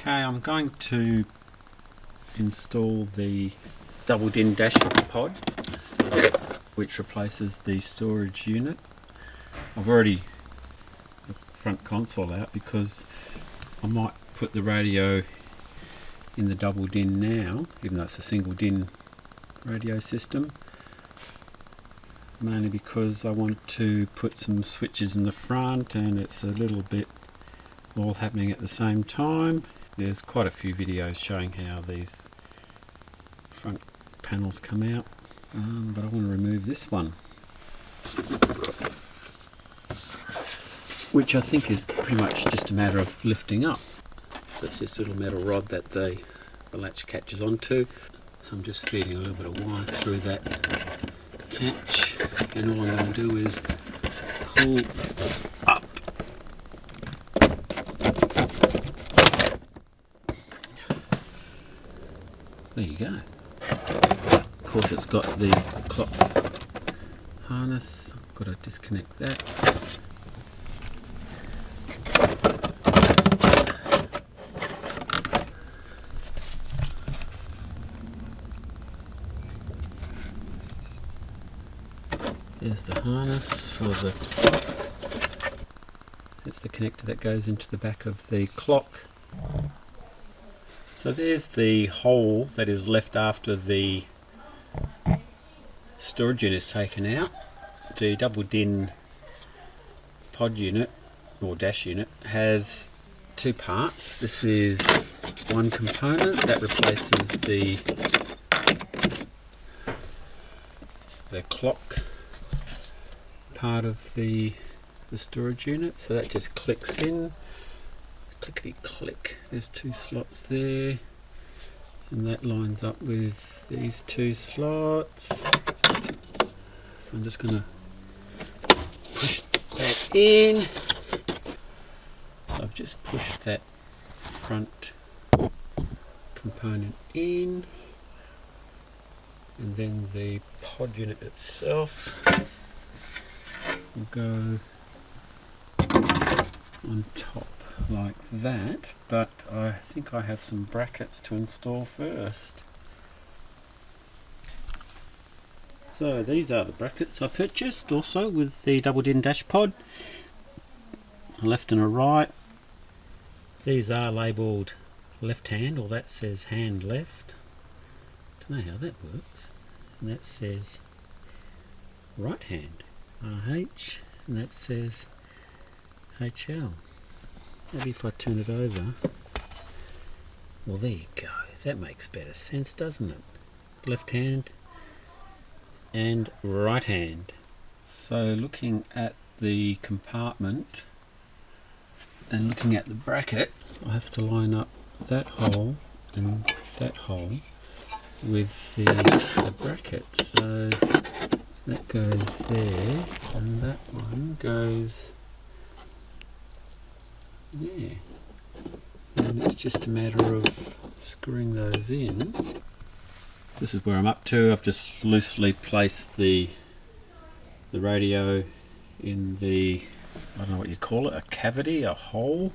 Okay, I'm going to install the double DIN dash pod, which replaces the storage unit. I've already the front console out because I might put the radio in the double DIN now, even though it's a single DIN radio system, mainly because I want to put some switches in the front and it's a little bit all happening at the same time. There's quite a few videos showing how these front panels come out, but I want to remove this one, which I think is pretty much just a matter of lifting up. So it's just a little metal rod that the latch catches onto. So I'm just feeding a little bit of wire through that catch, and all I'm going to do is pull up. There you go. Of course it's got the clock harness. I've got to disconnect that. There's the harness for the clock. It's the connector that goes into the back of the clock. So there's the hole that is left after the storage unit is taken out. The double DIN pod unit, or dash unit, has two parts. This is one component that replaces the clock part of the storage unit. So that just clicks in. Clickety click. There's two slots there, and that lines up with these two slots. So I'm just going to push that in. So I've just pushed that front component in, and then the pod unit itself will go on top like that, but I think I have some brackets to install first. So these are the brackets I purchased also with the double DIN dash pod, a left and a right. These are labelled left hand, or that says hand left. Don't know how that works. And that says right hand, RH, and that says HL. Maybe if I turn it over. Well, there you go. That makes better sense, doesn't it? Left hand and right hand. So looking at the compartment and looking at the bracket, I have to line up that hole and that hole with the bracket. So that goes there, and that one goes there. And it's just a matter of screwing those in. This is where I'm up to. I've just loosely placed the radio in the, I don't know what you call it, a cavity, a hole,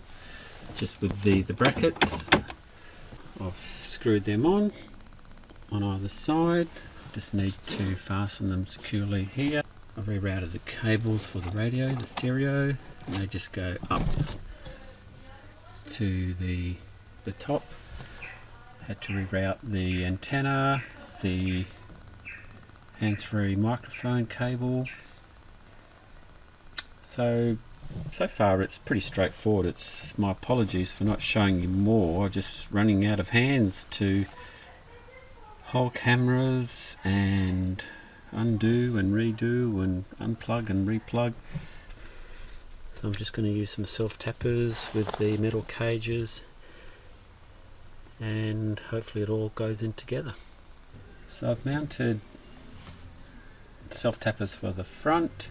just with the brackets. I've screwed them on either side. Just need to fasten them securely here. I've rerouted the cables for the radio, the stereo, and they just go up to the top. Had to reroute the antenna, the hands-free microphone cable. So far it's pretty straightforward. It's my apologies for not showing you more. Just running out of hands to hold cameras and undo and redo and unplug and replug. So I'm just going to use some self-tappers with the metal cages, and hopefully it all goes in together. So I've mounted self-tappers for the front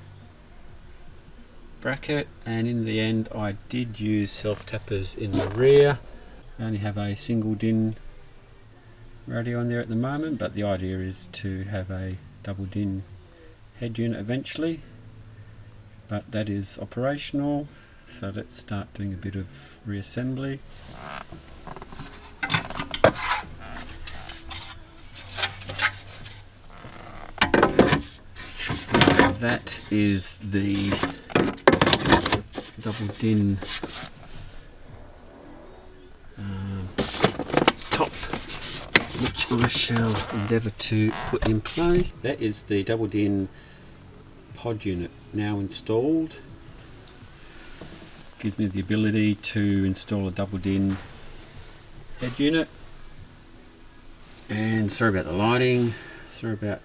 bracket, and in the end I did use self-tappers in the rear. I only have a single DIN radio on there at the moment, but the idea is to have a double DIN head unit eventually. But that is operational, so let's start doing a bit of reassembly. that is the double din top, which I shall endeavour to put in place. That is the double din pod unit now installed. Gives me the ability to install a double din head unit. And sorry about the lighting, sorry about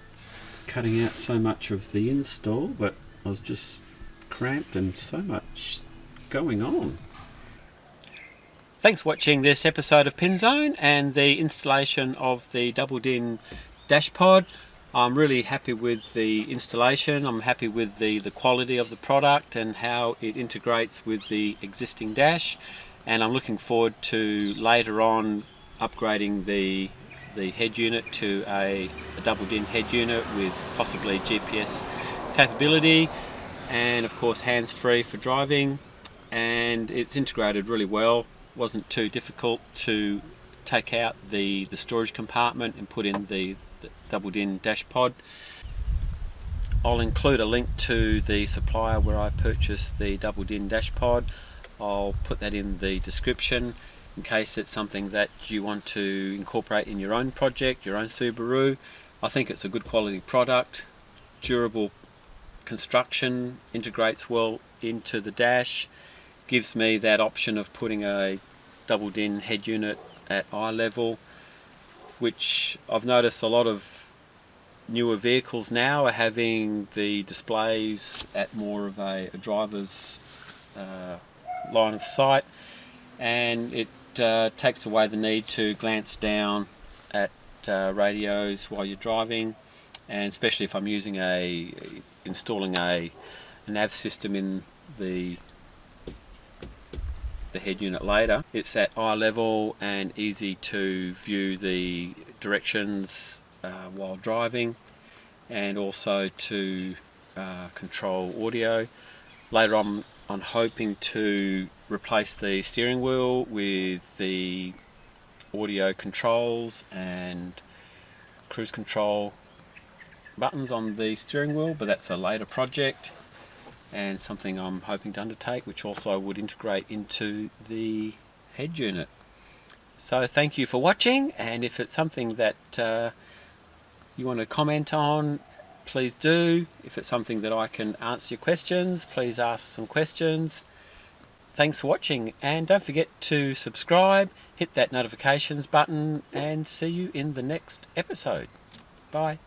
cutting out so much of the install, but I was just cramped and so much going on. Thanks for watching this episode of PinZone and the installation of the double din dash pod. I'm really happy with the installation. I'm happy with the quality of the product and how it integrates with the existing dash, and I'm looking forward to later on upgrading the head unit to a double din head unit with possibly GPS capability and of course hands-free for driving, and it's integrated really well. Wasn't too difficult to take out the storage compartment and put in the double din dash pod. I'll include a link to the supplier where I purchased the double din dash pod. I'll put that in the description in case it's something that you want to incorporate in your own project, your own Subaru. I think it's a good quality product, durable construction, integrates well into the dash, gives me that option of putting a double din head unit at eye level, which I've noticed a lot of newer vehicles now are having the displays at more of a driver's line of sight, and it takes away the need to glance down at radios while you're driving, and especially if I'm using installing a nav system in the head unit later. It's at eye level and easy to view the directions while driving, and also to control audio. Later on, I'm hoping to replace the steering wheel with the audio controls and cruise control buttons on the steering wheel, but that's a later project and something I'm hoping to undertake, which also would integrate into the head unit. So thank you for watching, and if it's something that you want to comment on, please do. If it's something that I can answer your questions, please ask some questions. Thanks for watching, and don't forget to subscribe, hit that notifications button, and see you in the next episode. Bye.